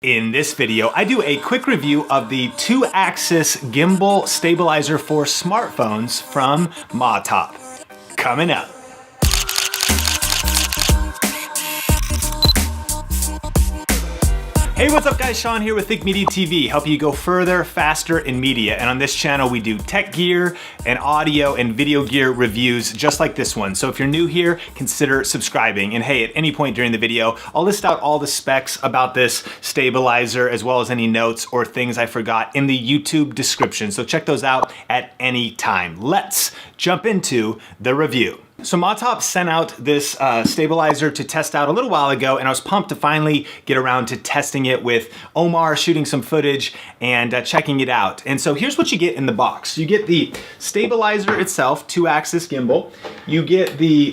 In this video, I do a quick review of the 2-axis gimbal stabilizer for smartphones from Matop. Coming up. Hey, what's up guys? Sean here with Think Media TV, helping you go further, faster in media. And on this channel, we do tech gear and audio and video gear reviews just like this one. So if you're new here, consider subscribing. And hey, at any point during the video, I'll list out all the specs about this stabilizer as well as any notes or things I forgot in the YouTube description. So check those out at any time. Let's jump into the review. So Matop sent out this stabilizer to test out a little while ago, and I was pumped to finally get around to testing it with Omar, shooting some footage and checking it out. And so here's what you get in the box. You get the stabilizer itself, 2-axis gimbal. You get the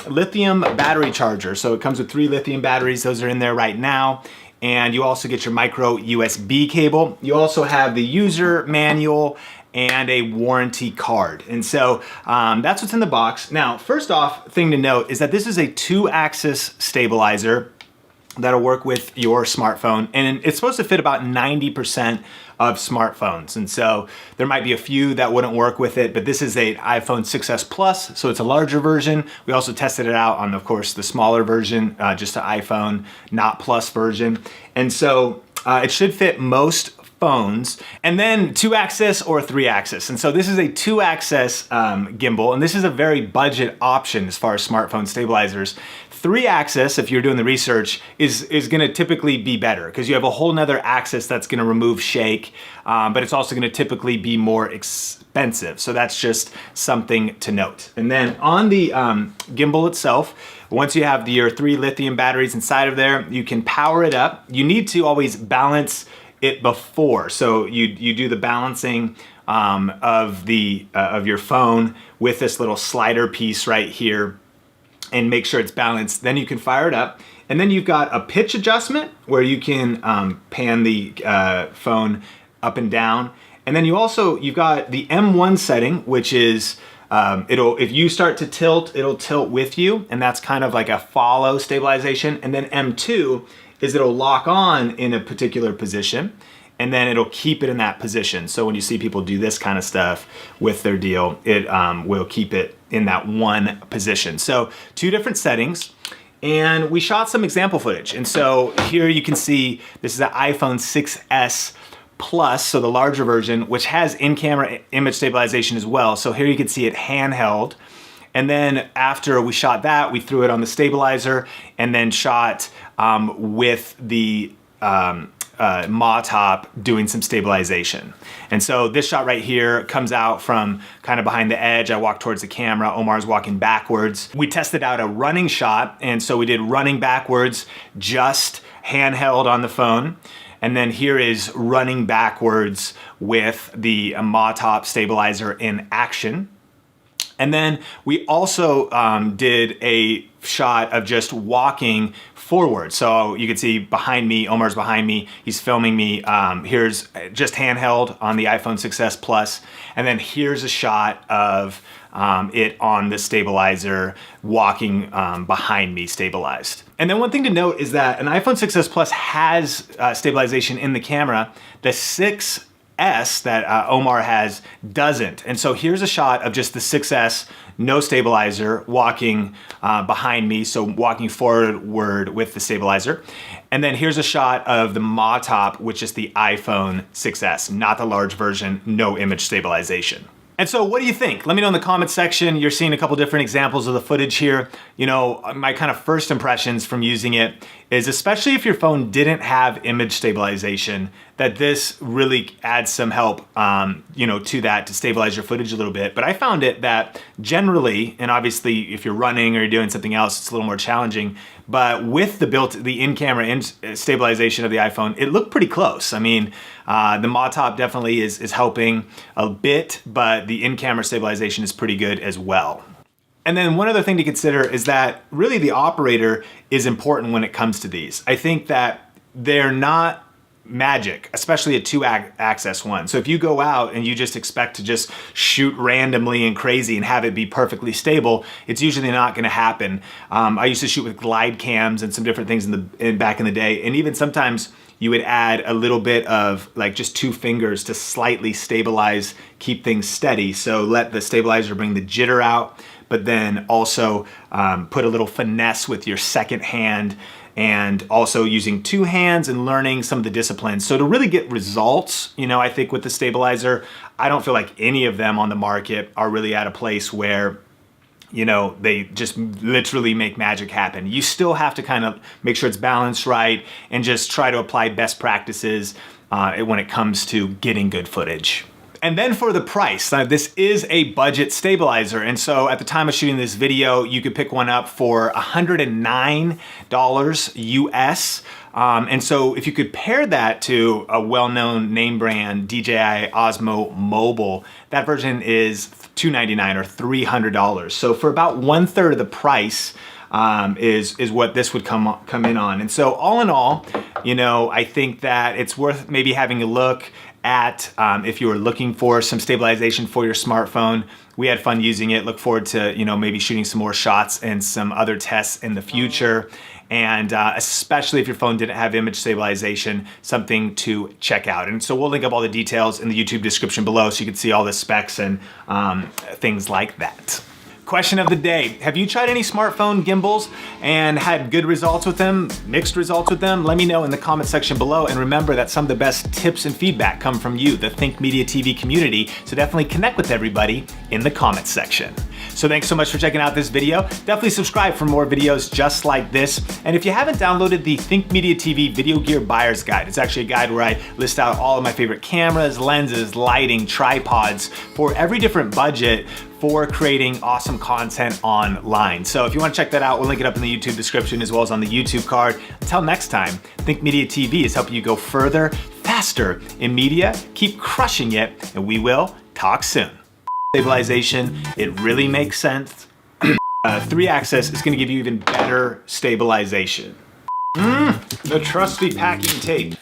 lithium battery charger. So it comes with 3 lithium batteries. Those are in there right now. And you also get your micro USB cable. You also have the user manual and a warranty card. And so that's what's in the box. Now, first off, thing to note is that this is a 2-axis stabilizer that'll work with your smartphone, and it's supposed to fit about 90% of smartphones. And so there might be a few that wouldn't work with it, but this is an iPhone 6s Plus, so it's a larger version. We also tested it out on, of course, the smaller version, just an iPhone, not Plus version. And so it should fit most phones, and then 2-axis or 3-axis. And so this is a 2-axis gimbal, and this is a very budget option as far as smartphone stabilizers. 3-axis, if you're doing the research, is gonna typically be better because you have a whole nother axis that's gonna remove shake, but it's also gonna typically be more expensive. So that's just something to note. And then on the gimbal itself, once you have your 3 lithium batteries inside of there, you can power it up. You need to always balance it before. So you do the balancing of your phone with this little slider piece right here and make sure it's balanced. Then you can fire it up. And then you've got a pitch adjustment where you can pan the phone up and down. And then you've got the M1 setting, which is if you start to tilt, it'll tilt with you. And that's kind of like a follow stabilization. And then M2 is it'll lock on in a particular position, and then it'll keep it in that position. So when you see people do this kind of stuff with their deal, it will keep it in that one position. So 2 different settings, and we shot some example footage. And so here you can see this is an iPhone 6s Plus, so the larger version, which has in-camera image stabilization as well. So here you can see it handheld. And then after we shot that, we threw it on the stabilizer and then shot with the Matop doing some stabilization. And so this shot right here comes out from kind of behind the edge. I walk towards the camera, Omar's walking backwards. We tested out a running shot, and so we did running backwards, just handheld on the phone. And then here is running backwards with the Matop stabilizer in action. And then we also did a shot of just walking forward. So you can see behind me, Omar's behind me, he's filming me. Here's just handheld on the iPhone 6s Plus. And then here's a shot of it on the stabilizer walking behind me stabilized. And then one thing to note is that an iPhone 6s Plus has stabilization in the camera. The 6S that Omar has doesn't. And so here's a shot of just the 6S, no stabilizer, walking behind me, so walking forward with the stabilizer. And then here's a shot of the Matop, which is the iPhone 6S, not the large version, no image stabilization. And so what do you think? Let me know in the comments section. You're seeing a couple different examples of the footage here. You know, my kind of first impressions from using it is, especially if your phone didn't have image stabilization, that this really adds some help, you know, to that, to stabilize your footage a little bit. But I found it that generally, and obviously if you're running or you're doing something else, it's a little more challenging, but with the in-camera stabilization of the iPhone, it looked pretty close. I mean, the Matop definitely is helping a bit, but the in-camera stabilization is pretty good as well. And then one other thing to consider is that really the operator is important when it comes to these. I think that they're not magic, especially a 2-axis one. So if you go out and you just expect to just shoot randomly and crazy and have it be perfectly stable, it's usually not gonna happen. I used to shoot with glide cams and some different things back in the day, and even sometimes you would add a little bit of like just 2 fingers to slightly stabilize, keep things steady. So let the stabilizer bring the jitter out, but then also put a little finesse with your second hand, and also using 2 hands and learning some of the disciplines. So to really get results, you know, I think with the stabilizer, I don't feel like any of them on the market are really at a place where, you know, they just literally make magic happen. You still have to kind of make sure it's balanced right and just try to apply best practices when it comes to getting good footage. And then for the price, now this is a budget stabilizer, and so at the time of shooting this video, you could pick one up for $109 US. And so if you could pair that to a well-known name brand, DJI Osmo Mobile, that version is $299 or $300. So for about 1/3 of the price is what this would come in on. And so all in all, you know, I think that it's worth maybe having a look at if you were looking for some stabilization for your smartphone. We had fun using it. Look forward to, you know, maybe shooting some more shots and some other tests in the future. And especially if your phone didn't have image stabilization, something to check out. And so we'll link up all the details in the YouTube description below so you can see all the specs and things like that. Question of the day, have you tried any smartphone gimbals and had good results with them, mixed results with them? Let me know in the comment section below, and remember that some of the best tips and feedback come from you, the Think Media TV community, so definitely connect with everybody in the comment section. So thanks so much for checking out this video. Definitely subscribe for more videos just like this. And if you haven't downloaded the Think Media TV Video Gear Buyer's Guide, it's actually a guide where I list out all of my favorite cameras, lenses, lighting, tripods for every different budget for creating awesome content online. So if you want to check that out, we'll link it up in the YouTube description as well as on the YouTube card. Until next time, Think Media TV is helping you go further, faster in media. Keep crushing it, and we will talk soon. Stabilization, it really makes sense. 3-axis is going to give you even better stabilization. The trusty packing tape.